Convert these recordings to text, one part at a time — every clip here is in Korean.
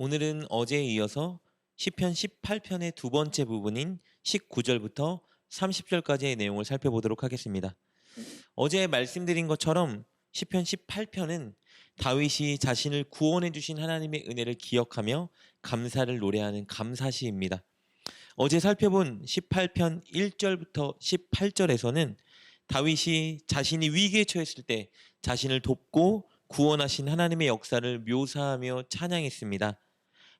오늘은 어제에 이어서 시편 18편의 두 번째 부분인 19절부터 30절까지의 내용을 살펴보도록 하겠습니다. 어제 말씀드린 것처럼 시편 18편은 다윗이 자신을 구원해 주신 하나님의 은혜를 기억하며 감사를 노래하는 감사시입니다. 어제 살펴본 18편 1절부터 18절에서는 다윗이 자신이 위기에 처했을 때 자신을 돕고 구원하신 하나님의 역사를 묘사하며 찬양했습니다.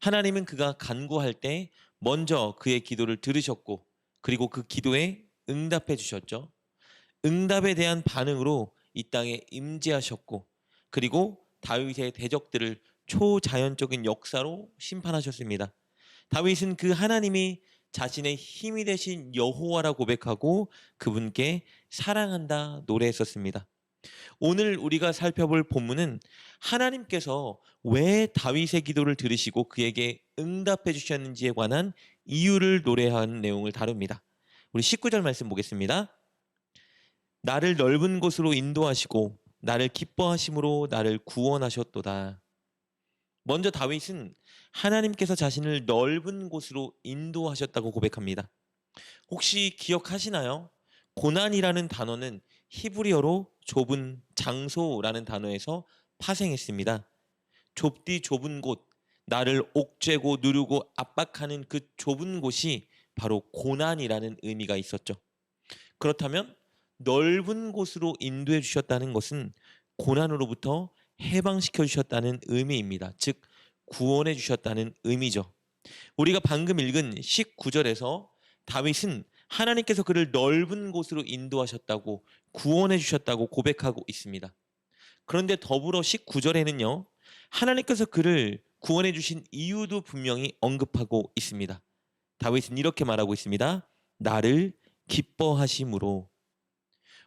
하나님은 그가 간구할 때 먼저 그의 기도를 들으셨고, 그리고 그 기도에 응답해 주셨죠. 응답에 대한 반응으로 이 땅에 임재하셨고, 그리고 다윗의 대적들을 초자연적인 역사로 심판하셨습니다. 다윗은 그 하나님이 자신의 힘이 되신 여호와라 고백하고 그분께 사랑한다 노래했었습니다. 오늘 우리가 살펴볼 본문은 하나님께서 왜 다윗의 기도를 들으시고 그에게 응답해 주셨는지에 관한 이유를 노래한 내용을 다룹니다. 우리 19절 말씀 보겠습니다. 나를 넓은 곳으로 인도하시고 나를 기뻐하심으로 나를 구원하셨도다. 먼저 다윗은 하나님께서 자신을 넓은 곳으로 인도하셨다고 고백합니다. 혹시 기억하시나요? 고난이라는 단어는 히브리어로 좁은 장소라는 단어에서 파생했습니다. 좁디 좁은 곳, 나를 옥죄고 누르고 압박하는 그 좁은 곳이 바로 고난이라는 의미가 있었죠. 그렇다면 넓은 곳으로 인도해 주셨다는 것은 고난으로부터 해방시켜 주셨다는 의미입니다. 즉 구원해 주셨다는 의미죠. 우리가 방금 읽은 19절에서 다윗은 하나님께서 그를 넓은 곳으로 인도하셨다고 구원해 주셨다고 고백하고 있습니다. 그런데 더불어 19절에는요. 하나님께서 그를 구원해 주신 이유도 분명히 언급하고 있습니다. 다윗은 이렇게 말하고 있습니다. 나를 기뻐하심으로.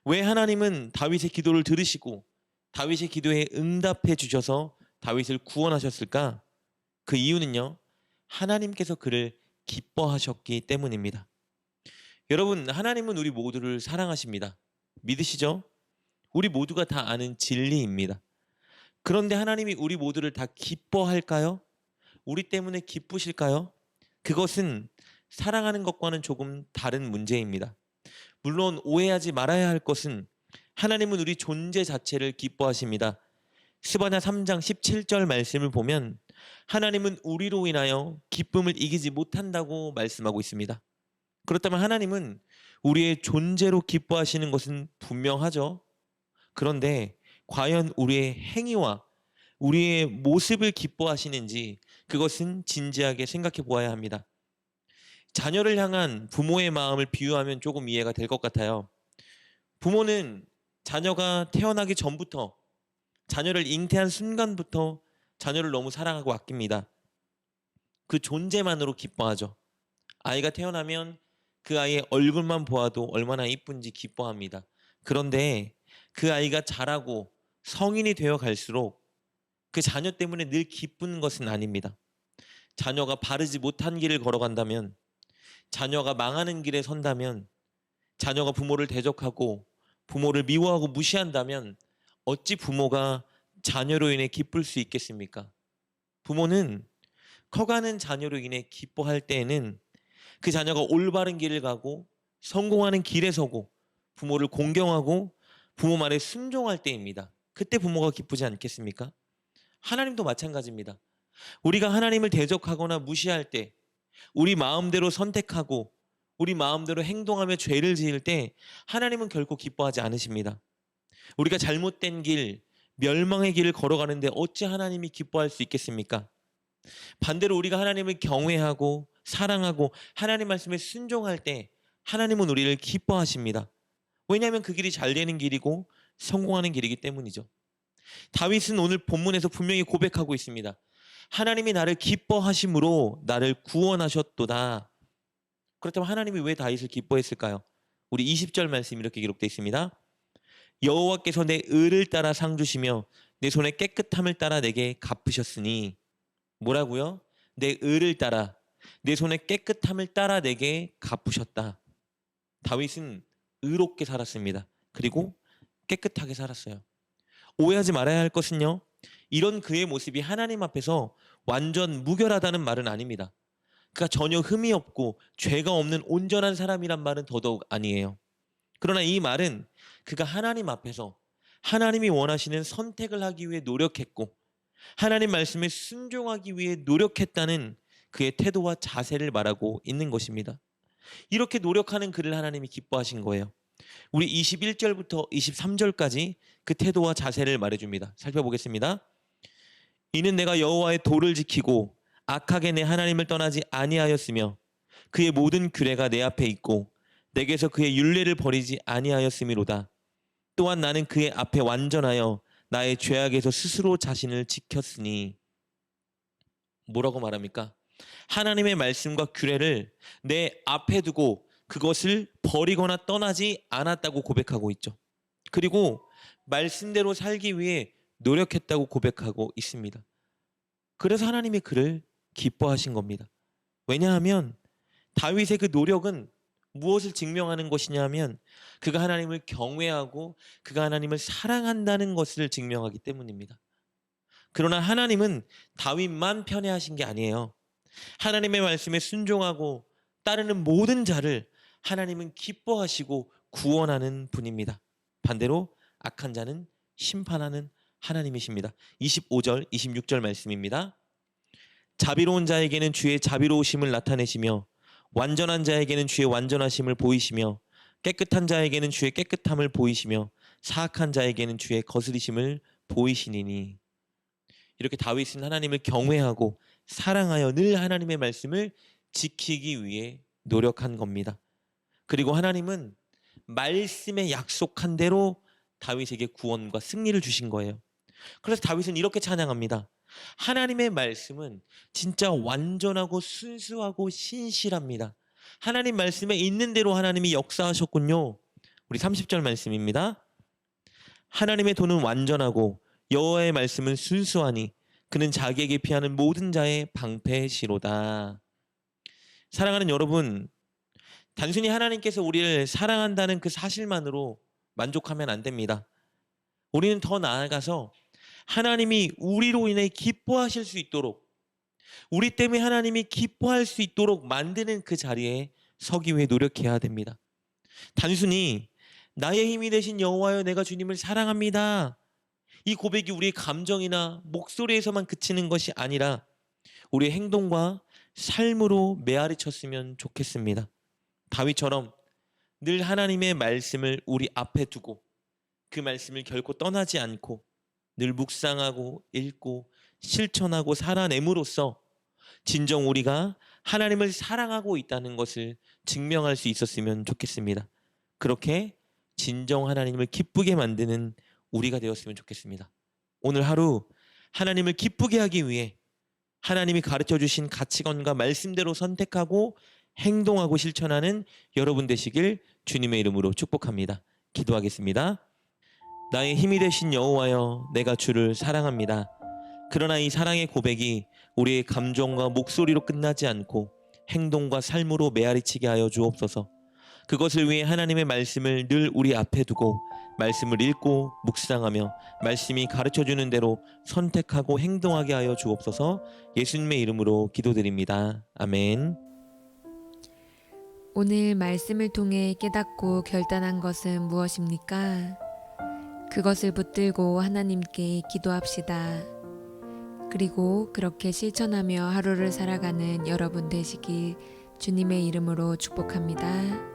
왜 하나님은 다윗의 기도를 들으시고 다윗의 기도에 응답해 주셔서 다윗을 구원하셨을까? 그 이유는요. 하나님께서 그를 기뻐하셨기 때문입니다. 여러분, 하나님은 우리 모두를 사랑하십니다. 믿으시죠? 우리 모두가 다 아는 진리입니다. 그런데 하나님이 우리 모두를 다 기뻐할까요? 우리 때문에 기쁘실까요? 그것은 사랑하는 것과는 조금 다른 문제입니다. 물론 오해하지 말아야 할 것은 하나님은 우리 존재 자체를 기뻐하십니다. 스바냐 3장 17절 말씀을 보면 하나님은 우리로 인하여 기쁨을 이기지 못한다고 말씀하고 있습니다. 그렇다면 하나님은 우리의 존재로 기뻐하시는 것은 분명하죠. 그런데 과연 우리의 행위와 우리의 모습을 기뻐하시는지 그것은 진지하게 생각해 보아야 합니다. 자녀를 향한 부모의 마음을 비유하면 조금 이해가 될 것 같아요. 부모는 자녀가 태어나기 전부터 자녀를 잉태한 순간부터 자녀를 너무 사랑하고 아낍니다. 그 존재만으로 기뻐하죠. 아이가 태어나면 그 아이의 얼굴만 보아도 얼마나 이쁜지 기뻐합니다. 그런데 그 아이가 자라고 성인이 되어 갈수록 그 자녀 때문에 늘 기쁜 것은 아닙니다. 자녀가 바르지 못한 길을 걸어간다면, 자녀가 망하는 길에 선다면, 자녀가 부모를 대적하고 부모를 미워하고 무시한다면 어찌 부모가 자녀로 인해 기쁠 수 있겠습니까? 부모는 커가는 자녀로 인해 기뻐할 때에는 그 자녀가 올바른 길을 가고 성공하는 길에 서고 부모를 공경하고 부모 말에 순종할 때입니다. 그때 부모가 기쁘지 않겠습니까? 하나님도 마찬가지입니다. 우리가 하나님을 대적하거나 무시할 때, 우리 마음대로 선택하고 우리 마음대로 행동하며 죄를 지을 때 하나님은 결코 기뻐하지 않으십니다. 우리가 잘못된 길, 멸망의 길을 걸어가는데 어찌 하나님이 기뻐할 수 있겠습니까? 반대로 우리가 하나님을 경외하고 사랑하고 하나님 말씀에 순종할 때 하나님은 우리를 기뻐하십니다. 왜냐하면 그 길이 잘 되는 길이고 성공하는 길이기 때문이죠. 다윗은 오늘 본문에서 분명히 고백하고 있습니다. 하나님이 나를 기뻐하심으로 나를 구원하셨도다. 그렇다면 하나님이 왜 다윗을 기뻐했을까요? 우리 20절 말씀 이렇게 기록되어 있습니다. 여호와께서 내 의를 따라 상 주시며 내 손의 깨끗함을 따라 내게 갚으셨으니. 뭐라고요? 내 의를 따라, 내 손의 깨끗함을 따라 내게 갚으셨다. 다윗은 의롭게 살았습니다. 그리고 깨끗하게 살았어요. 오해하지 말아야 할 것은요. 이런 그의 모습이 하나님 앞에서 완전 무결하다는 말은 아닙니다. 그가 전혀 흠이 없고 죄가 없는 온전한 사람이란 말은 더더욱 아니에요. 그러나 이 말은 그가 하나님 앞에서 하나님이 원하시는 선택을 하기 위해 노력했고 하나님 말씀에 순종하기 위해 노력했다는 그의 태도와 자세를 말하고 있는 것입니다. 이렇게 노력하는 그를 하나님이 기뻐하신 거예요. 우리 21절부터 23절까지 그 태도와 자세를 말해줍니다. 살펴보겠습니다. 이는 내가 여호와의 도를 지키고 악하게 내 하나님을 떠나지 아니하였으며 그의 모든 규례가 내 앞에 있고 내게서 그의 율례를 버리지 아니하였음이로다. 또한 나는 그의 앞에 완전하여 나의 죄악에서 스스로 자신을 지켰으니. 뭐라고 말합니까? 하나님의 말씀과 규례를 내 앞에 두고 그것을 버리거나 떠나지 않았다고 고백하고 있죠. 그리고 말씀대로 살기 위해 노력했다고 고백하고 있습니다. 그래서 하나님이 그를 기뻐하신 겁니다. 왜냐하면 다윗의 그 노력은 무엇을 증명하는 것이냐 하면 그가 하나님을 경외하고 그가 하나님을 사랑한다는 것을 증명하기 때문입니다. 그러나 하나님은 다윗만 편애하신 게 아니에요. 하나님의 말씀에 순종하고 따르는 모든 자를 하나님은 기뻐하시고 구원하는 분입니다. 반대로 악한 자는 심판하는 하나님이십니다. 25절, 26절 말씀입니다. 자비로운 자에게는 주의 자비로우심을 나타내시며 완전한 자에게는 주의 완전하심을 보이시며 깨끗한 자에게는 주의 깨끗함을 보이시며 사악한 자에게는 주의 거스리심을 보이시니니. 이렇게 다윗은 하나님을 경외하고 사랑하여 늘 하나님의 말씀을 지키기 위해 노력한 겁니다. 그리고 하나님은 말씀에 약속한 대로 다윗에게 구원과 승리를 주신 거예요. 그래서 다윗은 이렇게 찬양합니다. 하나님의 말씀은 진짜 완전하고 순수하고 신실합니다. 하나님 말씀에 있는 대로 하나님이 역사하셨군요. 우리 30절 말씀입니다. 하나님의 도는 완전하고 여호와의 말씀은 순수하니 그는 자기에게 피하는 모든 자의 방패시로다. 사랑하는 여러분, 단순히 하나님께서 우리를 사랑한다는 그 사실만으로 만족하면 안 됩니다. 우리는 더 나아가서 하나님이 우리로 인해 기뻐하실 수 있도록, 우리 때문에 하나님이 기뻐할 수 있도록 만드는 그 자리에 서기 위해 노력해야 됩니다. 단순히 나의 힘이 되신 여호와여 내가 주님을 사랑합니다, 이 고백이 우리의 감정이나 목소리에서만 그치는 것이 아니라 우리의 행동과 삶으로 메아리쳤으면 좋겠습니다. 다윗처럼 늘 하나님의 말씀을 우리 앞에 두고 그 말씀을 결코 떠나지 않고 늘 묵상하고 읽고 실천하고 살아냄으로써 진정 우리가 하나님을 사랑하고 있다는 것을 증명할 수 있었으면 좋겠습니다. 그렇게 진정 하나님을 기쁘게 만드는 우리가 되었으면 좋겠습니다. 오늘 하루 하나님을 기쁘게 하기 위해 하나님이 가르쳐 주신 가치관과 말씀대로 선택하고 행동하고 실천하는 여러분 되시길 주님의 이름으로 축복합니다. 기도하겠습니다. 나의 힘이 되신 여호와여 내가 주를 사랑합니다. 그러나 이 사랑의 고백이 우리의 감정과 목소리로 끝나지 않고 행동과 삶으로 메아리치게 하여 주옵소서. 그것을 위해 하나님의 말씀을 늘 우리 앞에 두고 말씀을 읽고 묵상하며 말씀이 가르쳐주는 대로 선택하고 행동하게 하여 주옵소서. 예수님의 이름으로 기도드립니다. 아멘. 오늘 말씀을 통해 깨닫고 결단한 것은 무엇입니까? 그것을 붙들고 하나님께 기도합시다. 그리고 그렇게 실천하며 하루를 살아가는 여러분 되시길 주님의 이름으로 축복합니다.